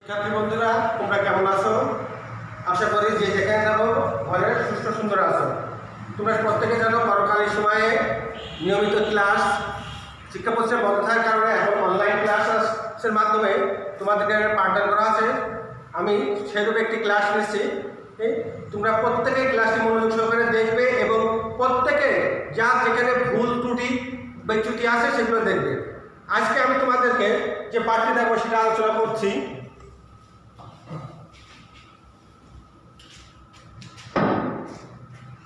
শিক্ষার্থী বন্ধুরা, তোমরা কেমন আছো? আশা করি যে যেখানে যাবো ঘরে সুস্থ সুন্দর আছো। তোমরা প্রত্যেকে জানো করোনার সময়ে নিয়মিত ক্লাস শিক্ষা প্রতিষ্ঠান বন্ধ থাকার কারণে এখন অনলাইন ক্লাসের মাধ্যমে তোমাদেরকে পাঠদান করা আছে। আমি সেরকম একটি ক্লাস নিচ্ছি। তোমরা প্রত্যেকে ক্লাসটি মনোযোগ সহকারে দেখবে এবং প্রত্যেকে যা যেখানে ভুল ত্রুটি বিচ্যুতি আছে সেগুলো দেখবে। আজকে আমি তোমাদেরকে যে পাঠটি দেখবো সেটা আলোচনা করছি।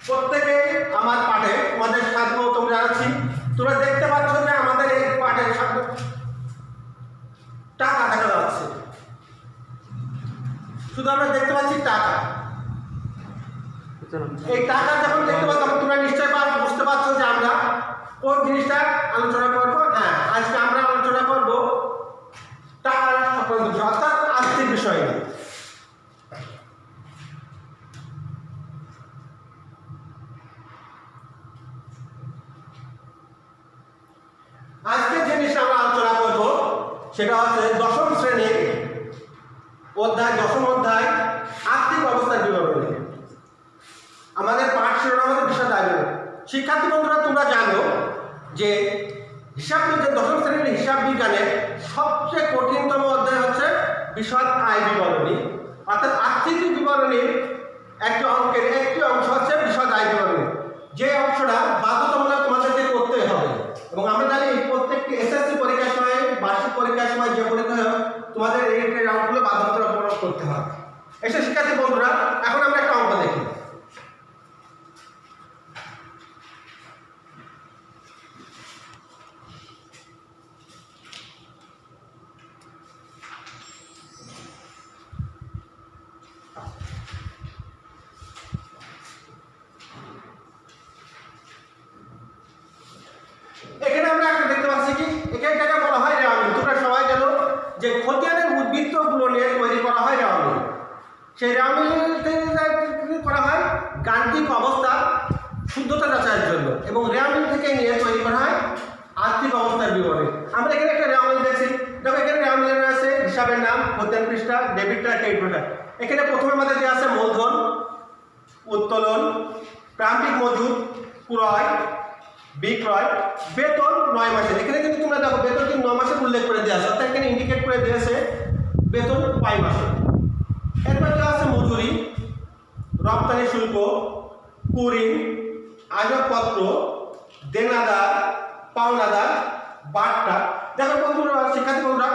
প্রত্যেকে আমার পাঠে তোমাদের স্বাগতম জানাচ্ছি। তোমরা দেখতে পাচ্ছ যে আমাদের এই পাঠের সাথে টাকা দেখা যাচ্ছে, শুধু আমরা দেখতে পাচ্ছি টাকা। এই টাকা যখন দেখতে পাচ্ছ তখন তোমরা নিশ্চয়ই বুঝতে পারছো যে আমরা কোন জিনিসটা আলোচনা করবো। হ্যাঁ, আজকে আমরা আলোচনা করবো টাকার সংক্রান্ত বিষয়, অর্থাৎ আর্থিক বিষয় নিয়ে। আজকে যে জিনিসটা আমরা আলোচনা করব সেটা হচ্ছে দশম শ্রেণীর দশম অধ্যায় আর্থিক অবস্থার বিবরণী। আমাদের পাঠ শিরোনাম আমাদের বিষয় দাবি। শিক্ষার্থী বন্ধুরা, তোমরা জানো যে হিসাব বিজ্ঞান দশম শ্রেণীর হিসাব বিজ্ঞানের সবচেয়ে কঠিনতম অধ্যায় হচ্ছে বিশদ আয় বিবরণী, অর্থাৎ আর্থিক বিবরণীর একটি অঙ্কের একটি অংশ হচ্ছে বিশদ আয় বিবরণী। যে অংশটা বাধ্যতামূলক তোমাদেরকে করতে হবে এবং আমরা জানি প্রত্যেকটি এসএসসি পরীক্ষার সময়, বার্ষিক পরীক্ষার সময় যে পরীক্ষা হয় তোমাদের এই অঙ্কগুলো বাধ্যতামূলক করতে হবে। এসে শিক্ষার্থী বন্ধুরা, এখন আমরা একটা অঙ্ক দেখি। এখানে আমরা একটা দেখতে পাচ্ছি কি, এটাকে বলা হয় রেওয়ামিল। তোমরা সবাই জানো যে খতিয়ানের উদ্বৃত্তগুলো নিয়ে তৈরি করা হয় রেওয়ামিল। সেই রেওয়ামিল থেকে করা হয় গাণিতিক অবস্থা শুদ্ধতা যাচাইয়ের জন্য এবং রেওয়ামিল থেকে নিয়ে তৈরি করা হয় আর্থিক অবস্থার বিবরণী। আমরা এখানে একটা রেওয়ামিল দেখছি। দেখো এখানে রেওয়ামিলের রয়েছে হিসাবের নাম, খতিয়ান পৃষ্ঠা, ডেবিটটা, ক্রেডিটটা। এখানে প্রথমে আমাদের দেওয়া আছে মূলধন, উত্তোলন, প্রান্তিক মজুদ, ক্রয়, বিক্রয়, বেতন 9 মাসের। এখানে কিন্তু তোমরা দেখো বেতন কিন্তু 9 মাসের উল্লেখ করে দেওয়া আছে, অর্থাৎ এখানে ইন্ডিকেট করে দিয়েছে বেতন 5 মাসে। এরপর দেওয়া আছে মজুরি, রপ্তানি শুল্ক, কুরিং, আসবাবপত্র, দেনাদার, পাওনাদার, বাট্টা। দেখো বন্ধুরা, শিক্ষার্থী বন্ধুরা,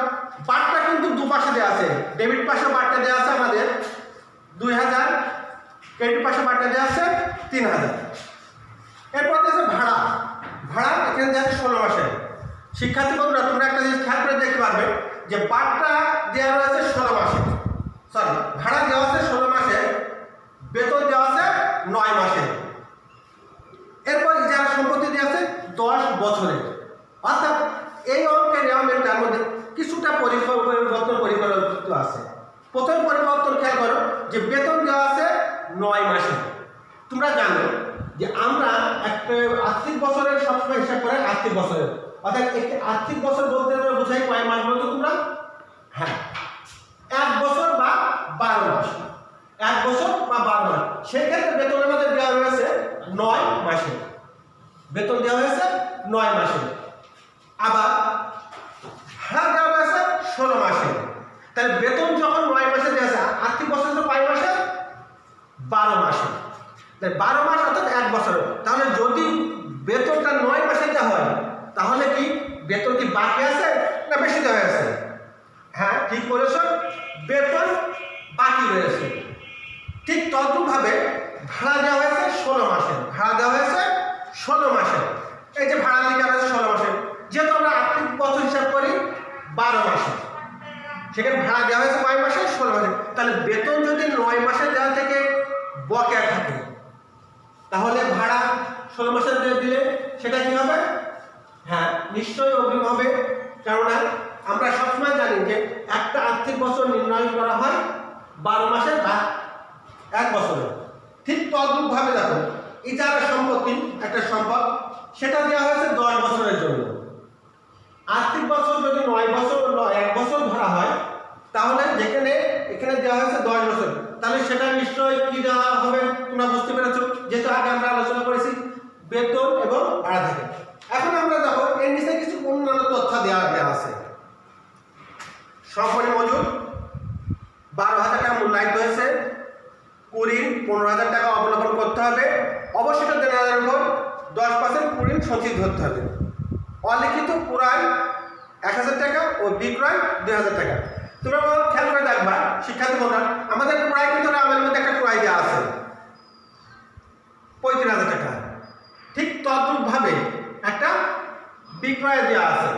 বাট্টা কিন্তু দুপাশে দেওয়া আছে। ডেবিট পাশে বাট্টা দেওয়া আছে আমাদের 2000, ক্রেডিট পাশে বাট্টা দেওয়া আছে 3000। এরপর আছে ভাড়া। ভাড়া এখানে দেওয়া আছে 16 মাসের। শিক্ষার্থী বন্ধুরা, তোমরা একটা জিনিস খেয়াল করে দেখতে পারবে যে বাট্টা দেওয়া রয়েছে 16 মাসে, ভাড়া দেওয়া আছে 16 মাসে, বেতন দেওয়া আছে 9 মাসে। এরপর যারা সম্পত্তি দেওয়া আছে 10 বছরের। অর্থাৎ এই অঙ্কের রেওয়ামিলটার মধ্যে কিছুটা পরিবর্তন আছে। প্রথম পরিবর্তন খেয়াল করো যে বেতন দেওয়া আছে 9 মাসে। তোমরা জানো যে আমরা একটা আর্থিক বছরের সবসময় হিসাব করে আর্থিক বছরের, অর্থাৎ একটি আর্থিক বছর বলতে বোঝাই কয় মাস বলতো তোমরা? হ্যাঁ, 1 বছর বা 12 মাস। 1 বছর বা 12 মাস। সেই ক্ষেত্রে বেতনের মধ্যে দেওয়া হয়েছে 9 মাসে। বেতন দেওয়া হয়েছে 9 মাসে। আবার ভাড়া দেওয়া হয়েছে 16 মাসে। তাহলে বেতন যখন 9 মাসে দেওয়া আছে, আর্থিক বছর তো 5 মাসে, 12 মাসে। 12 মাস অর্থাৎ 1 বছর। তাহলে যদি বেতনটা 9 মাসে দেওয়া হয় তাহলে কি বেতন কি বাকি আছে না বেশি দেওয়া হয়েছে? হ্যাঁ, ঠিক বলেছ, বেতন বাকি রয়েছে। ঠিক তদ্রূপভাবে ভাড়া দেওয়া হয়েছে 16 মাসে। ভাড়া দেওয়া হয়েছে 16 মাসে। এই যে ভাড়া লিখা রয়েছে 16 মাসে, যেহেতু আমরা আর্থিক বছর হিসাব করি 12 মাসে, সেখানে ভাড়া দেওয়া হয়েছে 9 মাসে, 16 মাসে। তাহলে বেতন যদি 9 মাসে দেওয়া থেকে বকেয়া থাকে তাহলে ভাড়া 16 মাসে দিলে সেটা কি হবে? হ্যাঁ, নিশ্চয়ই অগ্রিম হবে। কেননা আমরা সবসময় জানি যে একটা আর্থিক বছর নির্ণয় করা হয় 12 মাসের বা 1 বছরে। ঠিক তদ্রূপভাবে দেখো ইজারা সম্পত্তি একটা সম্পদ, সেটা দেওয়া হয়েছে 10 বছরের জন্য। আর্থিক বছর যদি 9 বছর 1 বছর ধরা হয় তাহলে যেখানে এখানে দেওয়া হয়েছে 10 বছর, তাহলে সেটা নিশ্চয়ই কি দেওয়া হবে তোমরা বুঝতে পেরেছো, যেহেতু আগে আমরা আলোচনা করেছি বেতন এবং ভাড়া থেকে। এখন আমরা দেখো এর নিচে কিছু অন্যান্য তথ্য দেওয়া আছে। সহকারী মজুর 12,000 টাকা মূল্যায়িত হয়েছে, কুড়ি 15,000 টাকা অবলম্বন করতে হবে, অবশিষ্ট দেনাদারের উপর 10% কুড়ি সঞ্চিত ধরতে হবে। অলিখিত ক্রয় 1,000 টাকা ও বিক্রয় 2,000 টাকা। তোমরা খেয়াল করে দেখবা শিক্ষার্থী বন্ধুরা, আমাদের ক্রয় কিন্তু আমাদের মধ্যে একটা ক্রয় দেওয়া আছে 35,000 টাকা, ঠিক তদ্রূপ ভাবে একটা বিক্রয় দেওয়া আছে।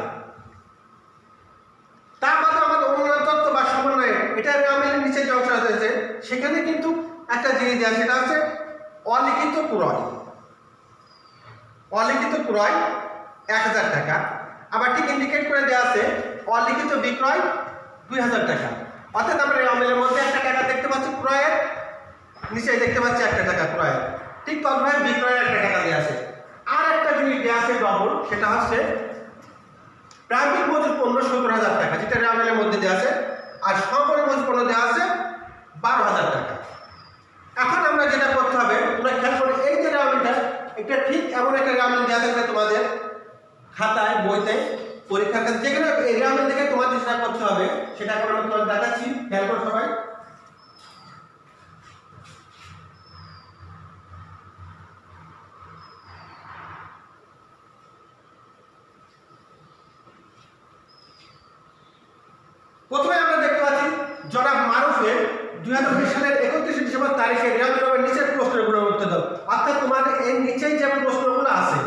তার মধ্যে আমাদের অন্যান্য তথ্য বা সমন্বয়ে এটা আমাদের নিচে যে অংশ আছে সেখানে কিন্তু একটা জিনিস দেওয়া, সেটা হচ্ছে অলিখিত ক্রয়। অলিখিত ক্রয় 1,000 টাকা, আবার ঠিক ইন্ডিকেট করে দেওয়া আছে অলিখিত বিক্রয় 2,000 টাকা। অর্থাৎ আমরা আমেলের মধ্যে একটা টাকা দেখতে পাচ্ছি ক্রয়ের, নিচে দেখতে পাচ্ছি 1 টাকা ক্রয়ের, ঠিক তদ্ভাবে বিক্রয়ের 1 টাকা দেওয়া আছে। আর একটা জিনিস দেওয়া আছে ডবল, সেটা হচ্ছে প্রাথমিক মজুর পণ্য 70,000 টাকা, যেটা আমেলের মধ্যে দেওয়া আছে, আর সহকারী মজুর পণ্য দেওয়া আছে 12,000 টাকা। এখন আমরা যেটা করতে হবে, তোমরা খেয়াল করে এই যে রামেলটা, এটা ঠিক এমন একটা রামেল দেওয়া থাকবে তোমাদের খাতায় বইতে পরীক্ষার কাছে, যেখানে এই রামেল দেখে তোমাদের যেটা করতে হবে সেটা এখন আমি তোমাদের দেখাচ্ছি, খেয়াল করো সবাই। প্রথমে আমরা দেখতে পাচ্ছি জনাব মারুফের 2020 সালের 31 ডিসেম্বর তারিখে রামেলের নিচের প্রশ্নগুলোর উত্তর দাও। অর্থাৎ তোমাদের এই নিচেই যে প্রশ্নগুলো আছে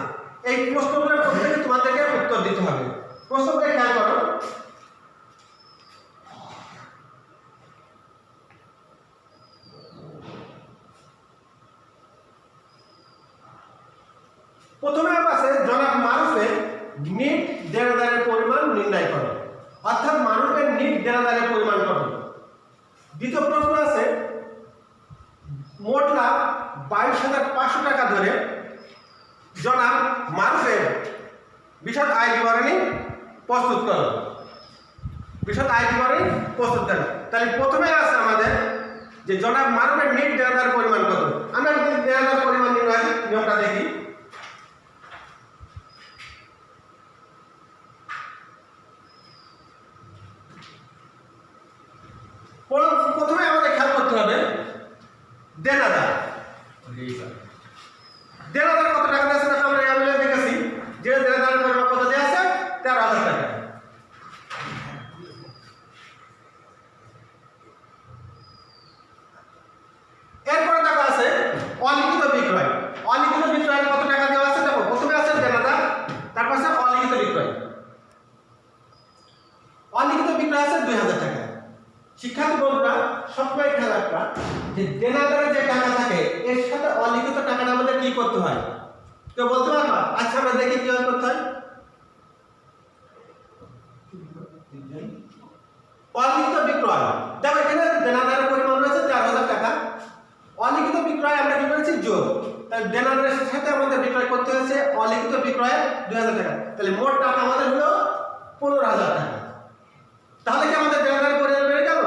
এই প্রশ্নগুলোর প্রত্যেকে তোমাদেরকে উত্তর দিতে হবে। প্রশ্নগুলো খেয়াল করো। প্রথমে আছে জনাব মারুফের নিট দেনাদারের পরিমাণ নির্ণয় করো। অর্থাৎ মারুফের নিট দেনাদারের পরিমাণ কত। দ্বিতীয় প্রশ্ন আছে মোট লাভ 22,500 টাকা ধরে জনাব মারুফের বিশদ আয় বিবরণী প্রস্তুত করো। বিশদ আয় বিবরণী প্রস্তুত করো। তাহলে প্রথমে আছে আমাদের যে জনাব মারুফের নিট দেনাদারের পরিমাণ কত। আমরা দেনাদার পরিমাণ নির্ণয় নিয়মটা দেখি। প্রথমে আমাদের খেয়াল করতে হবে দেনাদার। দেনাদার কত টাকা আছে দেখো, আমরা আমেলে দেখেছি যে দেনাদারের পরিমাণ কত দেওয়া আছে 13,000 টাকা। এরপরে দেখো আছে অলিখিত বিক্রয়। অলিখিত বিক্রয় কত টাকা দেওয়া আছে দেখো, প্রথমে আছে দেনাদার, তারপর আছে অলিখিত বিক্রয়। অলিখিত বিক্রয় আছে 2,000 টাকা। শিক্ষার্থী বন্ধুরা সবসময় খেয়াল রাখবা যে দেনাদারের যে টাকা থাকে এর সাথে অলিখিত টাকাটা আমাদের কি করতে হয়, কেউ বলতে পারবা? আচ্ছা আমরা দেখি কি করতে হয়। অলিখিত বিক্রয় দেখো এখানে দেনাদারের পরিমাণ রয়েছে 4,000 টাকা। অলিখিত বিক্রয় আমরা কি করেছি যোগ, তাহলে দেনাদারের সাথে আমাদের বিক্রয় করতে হয়েছে অলিখিত বিক্রয় 2,000 টাকা। তাহলে মোট টাকা আমাদের হলো 15,000 টাকা। তাহলে কি আমাদের দেনাদারের পরিমাণ বেড়ে গেল?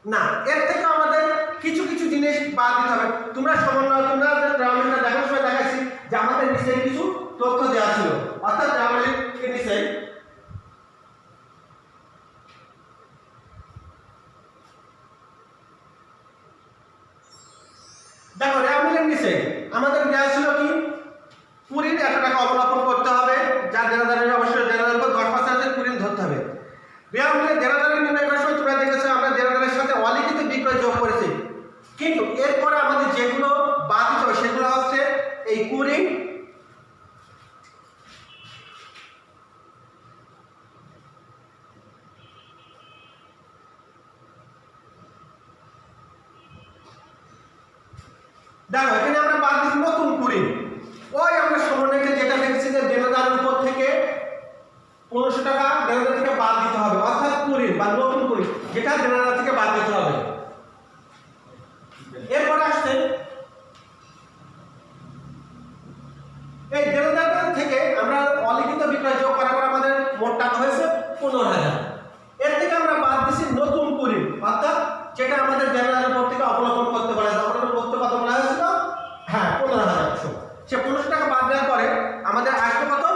না, এর থেকে আমাদের কিছু কিছু জিনিস বাদ দিতে হবে। তোমরা সমন্বয় তোমরা রামেলটা দেখার সময় দেখাচ্ছি যে আমাদের নিচে কিছু তথ্য দেওয়া ছিল। অর্থাৎ রামেলের নিচে দেখো রামেলের নিচে আমাদের দেওয়া ছিল কি কুড়ির 1 টাকা অবলম্বন করতে হবে, যার দেনাদারের অবশ্যই দেনাদারের উপর 10% কুড়ি ধরতে হবে। রামেলের দেনাদারের নির্ণয় করার সময় তোমরা দেখেছো আমরা দেনাদারের সাথে অলিখিত বিক্রয় যোগ করেছি, কিন্তু এরপরে আমাদের যেগুলো বাদ দিতে হবে সেগুলো হচ্ছে এই কুড়ি, দেখো এখানে আমরা বাদ দিচ্ছি নতুন কুড়ি। ওই আমরা সমন্বয়টা যেটা দেখেছি যে দেনাদারের উপর থেকে 1500 টাকা দেনাদার থেকে বাদ দিতে হবে, অর্থাৎ কুড়ি বা নতুন কুড়ি যেটা দেনাদার থেকে বাদ দিতে হবে। এরপরে আসছে এই দেনাদার থেকে আমরা অলিখিত বিক্রয় যোগ করার পর আমাদের মোট টাকা হয়েছে 15,000। এর থেকে আমরা বাদ দিচ্ছি যেটা আমাদের জেনারেল উপর থেকে অবলম্বন করতে বলা হয়েছে। অবলম্বন করতে কত বলা হয়েছিল? হ্যাঁ, 15,000। সে 1500 টাকা বাদ দেওয়ার পরে আমাদের আসবে কত?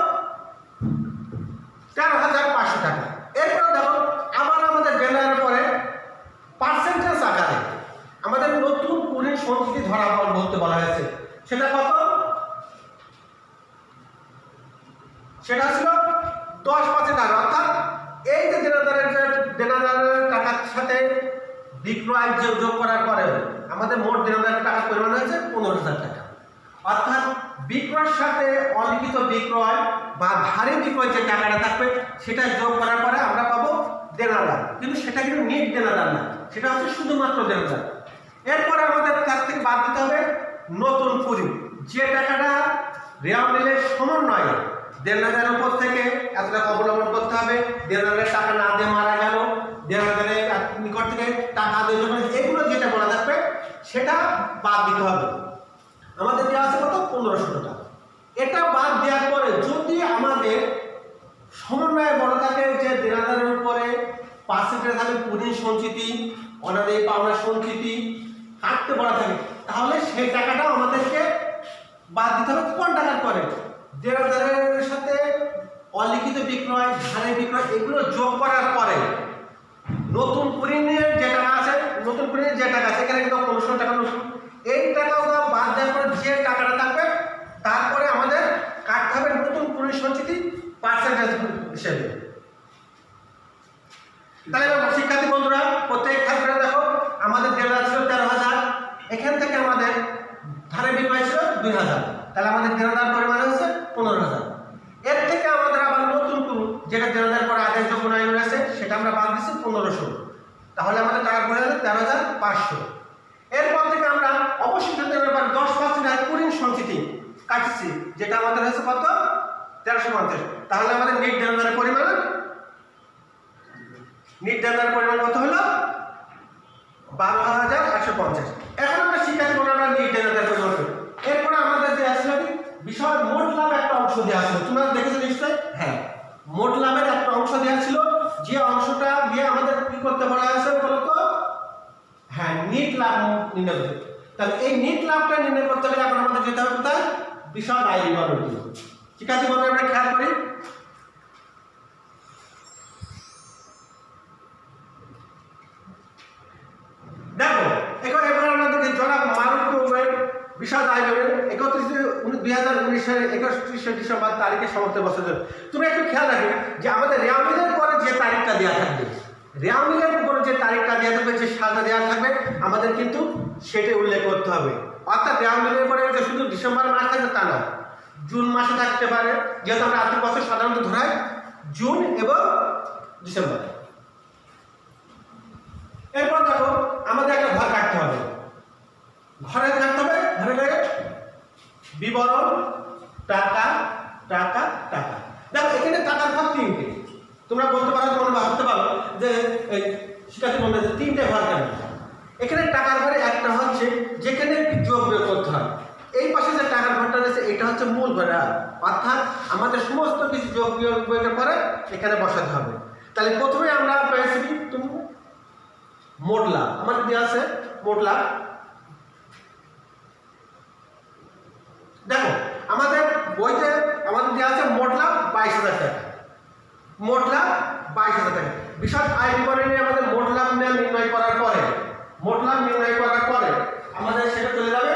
13,500 টাকা। এরপর দেখো আবার আমাদের জেনারেল পরে পার্সেন্টেজ আকারে আমাদের নতুন কুড়ির সঞ্চিতি ধরা বলতে বলা হয়েছে। সেটা কত? সেটা ছিল 10% আগে। অর্থাৎ এই যে দেনাদারের টাকার সাথে বিক্রয় যোগ করার পরে আমাদের মোট দেনাদারের টাকার পরিমাণ হয়েছে 15,000 টাকা। অর্থাৎ বিক্রয়ের সাথে অলিখিত বিক্রয় বা ধারে বিক্রয় যে টাকাটা থাকবে সেটা যোগ করার পরে আমরা পাবো দেনাদার। কিন্তু সেটা কিন্তু নেট দেনাদার না, সেটা হচ্ছে শুধুমাত্র দেনাদার। এরপরে আমাদের তার থেকে বাদ দিতে হবে নতুন পুঁজি, যে টাকাটা রেওয়া মিলের সমন্বয়ে দেনাদারের উপর থেকে এত টাকা অবলম্বন করতে হবে। দেনাদারের টাকা না দিয়ে মারা গেল, দেনাদারের নিকট থেকে টাকা দিয়ে যখন এগুলো যেটা বলা থাকবে সেটা বাদ দিতে হবে। আমাদের দেওয়া আছে কত? 1500 টাকা। এটা বাদ দেওয়ার পরে যদি আমাদের সমন্বয়ে বলা থাকে যে দেনাদারের উপরে পার্সেন্টেজ থাকে পুঁজি সঞ্চিতি, অনাদায়ী পাওনা সঞ্চিতি কাটতে বলা থাকে, তাহলে সেই টাকাটাও আমাদেরকে বাদ দিতে হবে। কোন টাকার পরে? দেনাদারের সাথে অলিখিত বিক্রয়, ধারে বিক্রয় এগুলো যোগ করার পরে নতুন কুড়িনের যে টাকা আছে, নতুন কুড়িনের যে টাকা আছে এখানে কিন্তু 1500 টাকা নতুন, এই টাকাটা বাদ দেওয়ার পরে যে টাকাটা থাকবে তারপরে আমাদের কাটতে হবে নতুন কুড়ির সঞ্চিতি পার্সেন্টেজ হিসেবে। তাহলে শিক্ষার্থী বন্ধুরা প্রত্যেক খেয়াল করে দেখো, আমাদের দেনাদার ছিল 13,000, এখান থেকে আমাদের ধারে বিক্রয় ছিল 2,000, তাহলে আমাদের দেনাদার পরিমাণ হচ্ছে 15,000। এর থেকে আমাদের আবার নতুন কুড়ি যেটা দেনাদার পরে আদেশ যোগ্য আইন রয়েছে সেটা আমরা বাদ দিচ্ছি 1500, তাহলে আমাদের টাকার পড়ে যাবে 13,500। এরপর থেকে আমরা অবশিষ্ট দেনাদার 10% আর কুড়ির সঞ্চিতি কাটছি, যেটা আমাদের হচ্ছে কত? 1350। তাহলে আমাদের নেট দেনাদারের পরিমাণ কত হলো? 12,150। এখন আমরা শিক্ষার্থী আমরা নেট দেনাদার পরিমাণ করি। এরপরে আমাদের যে আসলে বিষয় মোট লাভ একটা অংশ দেওয়া ছিল, তোমরা দেখেছো নিশ্চয়ই? হ্যাঁ, মোট লাভের একটা অংশ দেওয়া ছিল, যে অংশটা দিয়ে আমাদের কি করতে বলা হয়েছে বলতো? হ্যাঁ, নেট লাভ নির্ণয় করতে। তাহলে এই নেট লাভটা নির্ণয় করতে গেলে এখন আমাদের যেতে হবে কোথায়? বিশদ আয় বিবরণ। ঠিক আছে বন্ধুরা, আমরা খেয়াল করি। দেখো এবার আমাদের জনাব মারুফের বিশদ আয় বিবরণ 2019 সালের 31শে ডিসেম্বর তারিখে সমাপ্ত বছর। তুমি একটু খেয়াল রাখবে যে আমাদের রেওয়া মিলের পরে যে তারিখটা দেওয়া থাকবে, রেওয়া মিলের উপরে যে তারিখটা দেওয়া থাকবে, যে সালটা দেওয়া থাকবে আমাদের কিন্তু সেটা উল্লেখ করতে হবে। অর্থাৎ রেওয়া মিলের পরে যে শুধু ডিসেম্বর মাস থাকবে তা না, জুন মাসে থাকতে পারে, যেহেতু আমরা আর্থিক বছর সাধারণত ধরাই জুন এবং ডিসেম্বর। এরপর দেখো আমাদের একটা ঘর কাটতে হবে, ঘরে কাটতে হবে, ঘরে বিবরণ টাকা টাকা টাকা। দেখো এখানে টাকার ঘর 3টে। তোমরা বলতে পারো, তোমরা ভাবতে পারো যে শিক্ষার্থী বলতে 3টে ঘর কেন? এখানে টাকার ঘরে একটা হচ্ছে যেখানে যোগ বিয়োগ করতে হয়। এই পাশে যে টাকার ঘরটা রয়েছে এটা হচ্ছে মূল ঘর, অর্থাৎ আমাদের সমস্ত কিছু যোগ বিয়োগের পরে এখানে বসাতে হবে। তাহলে প্রথমে আমরা পেয়েছি তুমি মোট লাভ, আমাদের দেওয়া আছে মোট লাভ। দেখো আমাদের বইতে আমাদের দেওয়া আছে মোট লাভ 22,000 টাকা, মোট লাভ 22,000 টাকা। বিশদ আয় বিবরণী আমাদের মোট লাভ নির্ণয় করার পরে, মোট লাভ নির্ণয় করার পরে আমাদের সেটা চলে যাবে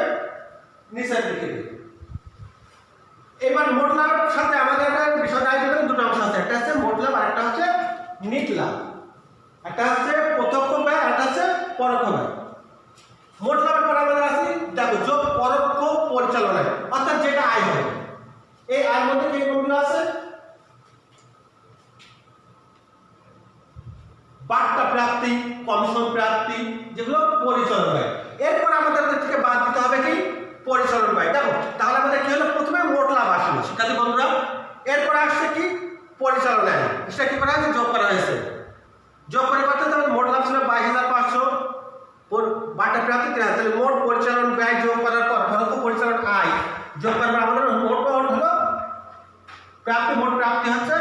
নিচের দিকে। এবার মোট লাভের সাথে আমাদের বিশদ আয় বিবরণী দুটো অংশ আছে, একটা হচ্ছে মোট লাভ আর একটা হচ্ছে নিট লাভ। একটা হচ্ছে প্রত্যক্ষ ব্যয়, একটা হচ্ছে পরোক্ষ ব্যয়। মোট লাভের পরে আমাদের আছে দেখো যোগ পরোক্ষ পরিচালনায়, অর্থাৎ যেটা আয় হবে। এই আয়ের মধ্যে কি কোনগুলো আছে? বার্তা প্রাপ্তি, কমিশন প্রাপ্তি, যেগুলো পরিচালন ব্যয়। এরপর আমাদের থেকে বাদ দিতে হবে কি? পরিচালন ব্যয়। দেখো তাহলে আমাদের কি হলো? প্রথমে মোট লাভ আসলো শিক্ষার্থী বন্ধুরা, এরপর আসছে কি? পরিচালনা। সেটা কি করা হয়েছে? যোগ করা হয়েছে। যোগ করে করতে আমাদের মোট লাভ ছিল 22,500, বার্তা প্রাপ্তি 3,000। তাহলে মোট পরিচালন ব্যয় যোগ করার পর পরোক্ষ পরিচালন আয় যোগ করার পর আমাদের মোট হলো প্রাপ্তি, মোট প্রাপ্তি হচ্ছে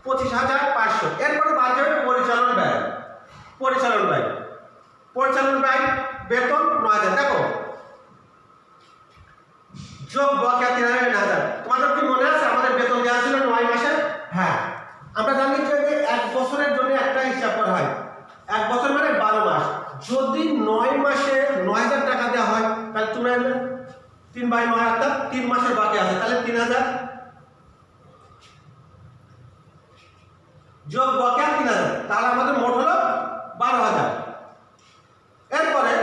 25,500। এরপরে বাদ যাবে পরিচালন ব্যয়, পরিচালন ব্যয় পরিচালন ব্যয় বেতন 9,000। দেখো যোগ বকেয়া 3,000। তোমাদের কি মনে আছে আমাদের বেতন দেওয়া ছিল 9 মাসে? হ্যাঁ, আমরা জানি যে 1 বছরের জন্য একটা হিসাব করা হয়। 1 বছর মানে 12 মাস। যদি 9 মাসে 9,000 টাকা দেওয়া হয় তাহলে তোমরা 3/9 অর্থাৎ 3 মাসের বাকি আছে, তাহলে 3,000 যোগ বকেয়া 3,000, তাহলে আমাদের মোট হলো 12,000। এরপরে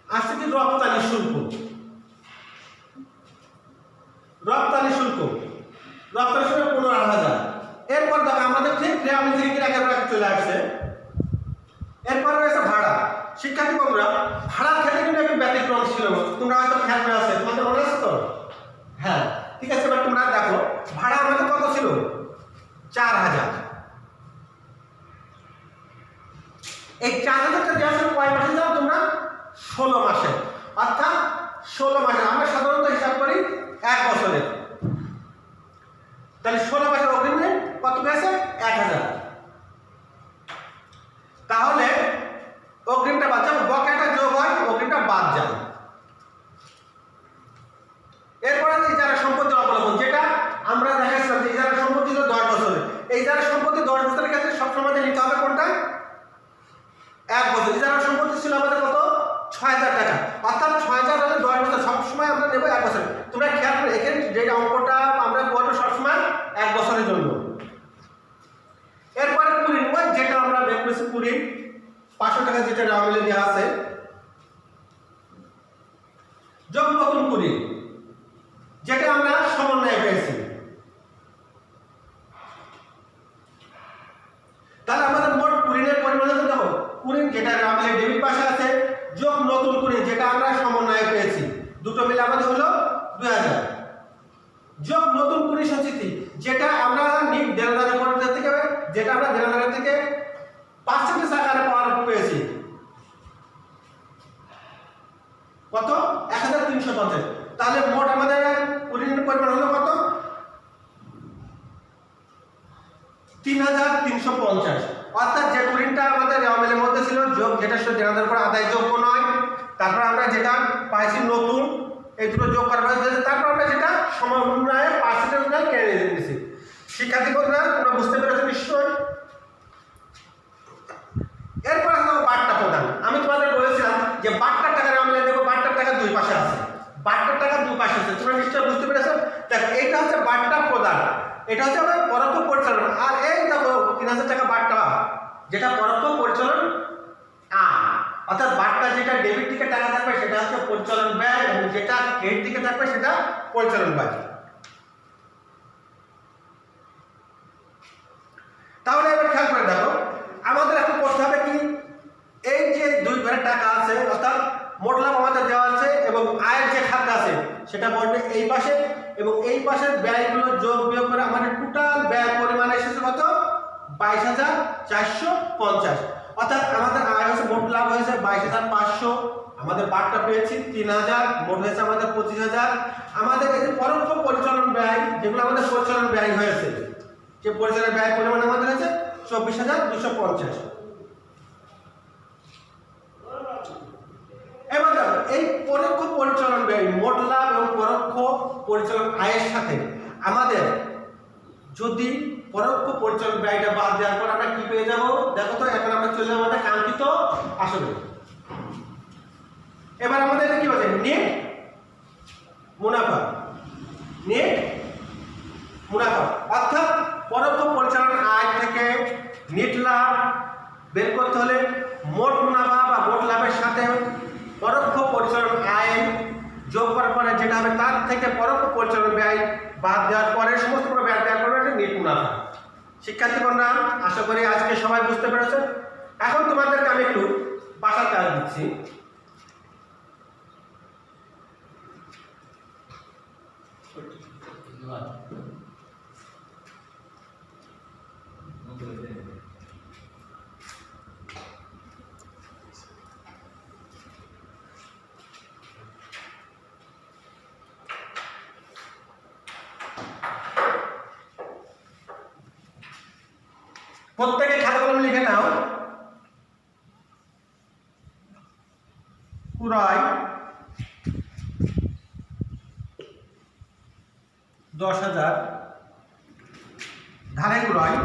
আসছে কি রপ্তানি শুল্ক। রপ্তানি শুল্ক 15,000। এরপর দেখো আমাদের ঠিক রেওয়ামিল থেকে একেবারে চলে আসছে। এরপর রয়েছে ভাড়া। শিক্ষার্থী বন্ধুরা, ভাড়ার ক্ষেত্রে কিন্তু একটু ব্যতিক্রম ছিল, তোমরা হয়তো খেয়াল করে আছে, তোমাদের মনে আছে তো? হ্যাঁ, ঠিক আছে। এবার তোমরা দেখো ভাড়া আমাদের কত ছিল? 4,000। এই 4,000টা দেওয়া ছিল কয় মাসে যাও তোমরা? 16 মাসে। অর্থাৎ 16 মাসে আমরা সাধারণত হিসাব করি 1 বছরের, তাহলে 16 মাসের অগ্রিমে কত গেছে? 1,000। তাহলে অগ্রিমটা বাদ যাবে, বকেয়াটা যোগ হয়, অগ্রিমটা বাদ যায়। এরপরে ইজারা সম্পত্তি অবলম্বন, যেটা আমরা দেখাচ্ছিলাম যে ইজারা সম্পত্তি হলো 10 বছরের। এই ইজারা সম্পত্তি 10 বছরের ক্ষেত্রে সবসময় নিতে হবে কোনটা? 1 বছর। ইজারা সম্পত্তি ছিল আমাদের কত? 6,000 টাকা। অর্থাৎ 6,000 হলে 10 বছর, সবসময় আমরা নেব 1 বছর। তোমরা খেয়াল করে এখানে যে অঙ্কটা আমরা করবো সবসময় 1 বছরের জন্য। এরপরে কুড়ি, যেটা আমরা বের করেছি 20, 500 টাকা যেটা রেওয়ামিলে দেওয়া আছে, যোগ নতুন 20, যেটা আমরা সমন্বয়ে পেয়েছি। তাহলে আমাদের মোট 20 এর পরিমাণ হলো, দেখো 20 যেটা রেওয়ামিলে ডেবিট পাশে আছে, যোগ নতুন 20 যেটা আমরা সমন্বয়ে পেয়েছি, দুটো মিলে আমাদের হলো 2,000। যোগ নতুন 20 সঞ্চিতি, যেটা আমরা নিট দেনাদারের পরিমাণ থেকে, যেটা আমরা দেনাদারের থেকে পার্সেন্টেজ আকারে পাওয়ার পেয়েছি, কত? 1,350। তাহলে মোট আমাদের 20 এর পরিমাণ হলো কত? 3,350। অর্থাৎ যে 20টা আমাদের রেওয়ামিলের মধ্যে ছিল, যোগ যেটা দেনাদারের পর আদায় যোগ্য নয়, তারপর আমরা যেটা পাইছি নতুন, এই দুটো যোগ করা হয়েছে, তারপর আমরা যেটা সমন্বয়ে পার্সেন্টেজ নয় কেড়ে নিয়েছি। শিক্ষার্থী বন্ধুরা, তোমরা বুঝতে পেরেছো নিশ্চয়? এরপর হলো বাট্টা প্রদান। আমি তোমাদের বলেছিলাম যে বাট্টার টাকা রেওয়ামিলে দেবো, বাট্টার টাকা দুই পাশে আছে, বাট্টার টাকা দুই পাশে আছে, তোমরা নিশ্চয় বুঝতে পেরেছো? দেখো এইটা হচ্ছে বাট্টা প্রদান, এটা হচ্ছে আমার পরোক্ষ পরিচালন। আর এই দেখো 3,000 টাকা বাট্টা, যেটা পরোক্ষ পরিচালন অর্থাৎ বাট্টা যেটা ডেবিট দিকে টাকা থাকবে সেটা হচ্ছে পরিচালন ব্যয়, এবং যেটা ক্রেডিট দিকে থাকবে সেটা পরিচালন ব্যয়। তাহলে এবার খেয়াল করে দেখো, আমাদের এখন করতে হবে কি, এই যে দুই ঘরের টাকা আছে, অর্থাৎ মোট লাভ আমাদের দেওয়া আছে এবং আয়ের যে খাতটা আছে সেটা বলবে এই পাশে, এবং এই পাশের ব্যয়গুলো যোগ বিয়োগ করে আমাদের টোটাল ব্যয় পরিমাণ এসেছে কত? 22,450। অর্থাৎ আমাদের আয় হয়েছে, মোট লাভ হয়েছে 22,500, আমাদের বাট্টা পেয়েছি 3,000, মোট হয়েছে আমাদের 25,000। আমাদের এই যে পরোক্ষ পরিচালন ব্যয়, যেগুলো আমাদের পরিচালন ব্যয় হয়েছে, যে পরিচালন ব্যয় পরিমাণ আমাদের হয়েছে 24,250। এবার দেখো এই পরোক্ষ পরিচালন ব্যয়, মোট লাভ এবং পরোক্ষ পরিচালন আয়ের সাথে আমাদের যদি পরোক্ষ পরিচালন ব্যয়টা বাদ দেওয়ার পর আমরা কি পেয়ে যাব? দেখো তো, এখন আমরা চলে যাবো আমাদের কাঙ্ক্ষিত আসলে। এবার আমাদের কি বলছে? নেট মুনাফা। নেট মুনাফা অর্থাৎ পরোক্ষ পরিচালন আয় থেকে নেট লাভ বের করতে হলে মোট মুনাফা বা মোট লাভের সাথে পরোক্ষ পরিচালন আয় যোগ করার পরে যেটা হবে তার থেকে পরোক্ষ পরিচালন ব্যয় বাদ দেওয়ার পরে সমস্ত ব্যয় দেওয়ার পরে নেট মুনাফা। শিক্ষার্থী বন্ধুরা, আশা করি আজকে সবাই বুঝতে পেরেছো। এখন তোমাদেরকে আমি একটু বাসার কাজ দিচ্ছি। প্রত্যেকে খাতা কলম লিখে নাও। ক্রয় 10,000, ধারে ক্রয়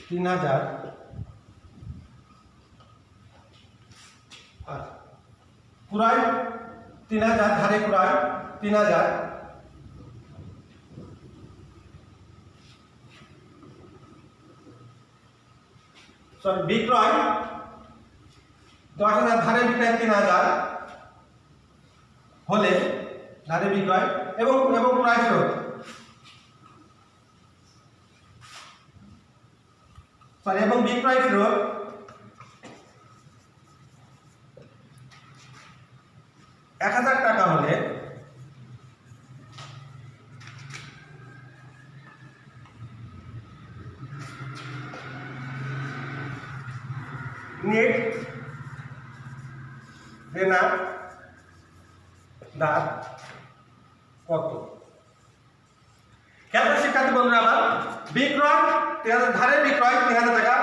3,000, ক্রয় 3,000, ধারে ক্রয় 3,000, সরি বিক্রয় 10,000, ধারে বিক্রয় 3,000 হলে ধারে বিক্রয় এবং ক্রয় ফেরত, সরি এবং বিক্রয় ফেরত 1,000 টাকা হলে নেট দেনা দাঁত কত? কেমন শিক্ষার্থী বন্ধুরা, আবার বিক্রয় 3,000, ধারে বিক্রয় 3,000 টাকা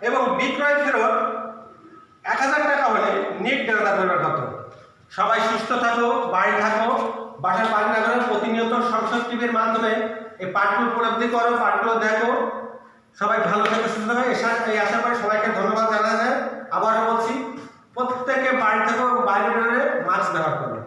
এবং বিক্রয় ফেরত 1,000 টাকা হলে নেট দেনা দাঁত কত? সবাই সুস্থ থাকো, বাড়ি থাকো, বাসার পাঠ না করো, প্রতিনিয়ত সংসদ টিভির মাধ্যমে এই পাঠগুলো উপলব্ধি করো, পাঠগুলো দেখো। সবাই ভালো থাকো, সুস্থ থাকো, এই আশা করে সবাইকে ধন্যবাদ জানা যায়। আবারও বলছি, প্রত্যেকে বাড়ি থাকো, বাইরে বেরোলে মাস্ক ব্যবহার করো।